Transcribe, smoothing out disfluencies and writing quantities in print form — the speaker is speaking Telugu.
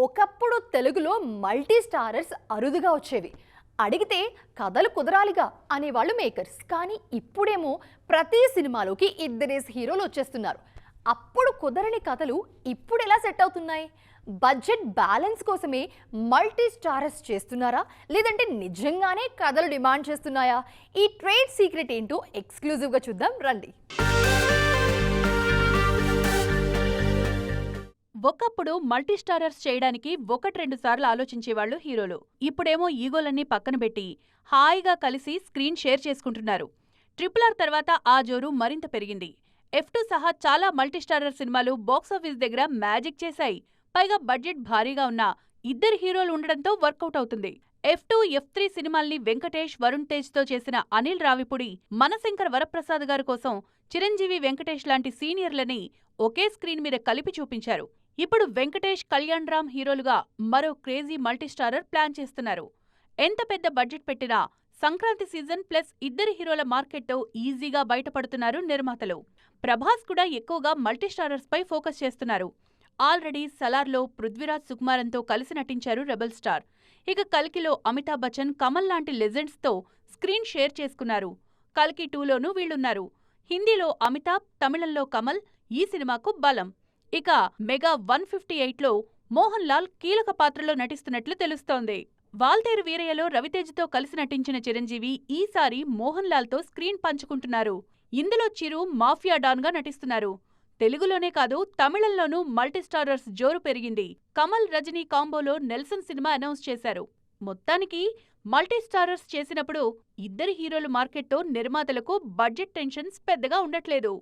ఒకప్పుడు తెలుగులో మల్టీ స్టారర్స్ అరుదుగా వచ్చేవి. అడిగితే కథలు కుదరాలిగా అనేవాళ్ళు మేకర్స్. కానీ ఇప్పుడేమో ప్రతి సినిమాలోకి ఇద్దరేసి హీరోలు వచ్చేస్తున్నారు. అప్పుడు కుదరని కథలు ఇప్పుడు ఎలా సెట్ అవుతున్నాయి? బడ్జెట్ బ్యాలెన్స్ కోసమే మల్టీ స్టారర్స్ చేస్తున్నారా, లేదంటే నిజంగానే కథలు డిమాండ్ చేస్తున్నాయా? ఈ ట్రేడ్ సీక్రెట్ ఏంటో ఎక్స్క్లూజివ్గా చూద్దాం రండి. ఒకప్పుడు మల్టీస్టారర్స్ చేయడానికి ఒకటి రెండు సార్లు ఆలోచించేవాళ్లు హీరోలు. ఇప్పుడేమో ఈగోలన్నీ పక్కన పెట్టి హాయిగా కలిసి స్క్రీన్ షేర్ చేసుకుంటున్నారు. RRR తర్వాత ఆ జోరు మరింత పెరిగింది. F2 సహా చాలా మల్టీస్టారర్ సినిమాలు బాక్సాఫీస్ దగ్గర మ్యాజిక్ చేశాయి. పైగా బడ్జెట్ భారీగా ఉన్న ఇద్దరు హీరోలు ఉండడంతో వర్కౌట్ అవుతుంది. F2, F3 సినిమాల్ని వెంకటేష్, వరుణ్ తేజ్ తో చేసిన అనిల్ రావిపూడి, మనశంకర్ వరప్రసాద్ గారి కోసం చిరంజీవి, వెంకటేష్ లాంటి సీనియర్లని ఒకే స్క్రీన్ మీద కలిపి చూపించారు. ఇప్పుడు వెంకటేష్, కళ్యాణ్ రామ్ హీరోలుగా మరో క్రేజీ మల్టీస్టారర్ ప్లాన్ చేస్తున్నారు. ఎంత పెద్ద బడ్జెట్ పెట్టినా సంక్రాంతి సీజన్ ప్లస్ ఇద్దరి హీరోల మార్కెట్తో ఈజీగా బయటపడుతున్నారు నిర్మాతలు. ప్రభాస్ కూడా ఎక్కువగా మల్టీస్టారర్స్ పై ఫోకస్ చేస్తున్నారు. ఆల్రెడీ సలార్లో పృథ్వీరాజ్ సుకుమారన్తో కలిసి నటించారు రెబల్ స్టార్. ఇక కల్కిలో అమితాబ్ బచ్చన్, కమల్ లాంటి లెజెండ్స్ తో స్క్రీన్ షేర్ చేసుకున్నారు. కల్కి 2లోనూ వీళ్లున్నారు. హిందీలో అమితాబ్, తమిళంలో కమల్ ఈ సినిమాకు బలం. ఇక మెగా 158లో మోహన్ లాల్ కీలక పాత్రలో నటిస్తున్నట్లు తెలుస్తోంది. వాల్తేరు వీరయ్యలో రవితేజతో కలిసి నటించిన చిరంజీవి ఈసారి మోహన్ లాల్ తో స్క్రీన్ పంచుకుంటున్నారు. ఇందులో చిరు మాఫియా డాన్ గా నటిస్తున్నారు. తెలుగులోనే కాదు తమిళంలోనూ మల్టీస్టారర్స్ జోరు పెరిగింది. కమల్, రజనీ కాంబోలో నెల్సన్ సినిమా అనౌన్స్ చేశారు. మొత్తానికి మల్టీస్టారర్స్ చేసినప్పుడు ఇద్దరి హీరోలు మార్కెట్తో నిర్మాతలకు బడ్జెట్ టెన్షన్స్ పెద్దగా ఉండట్లేదు.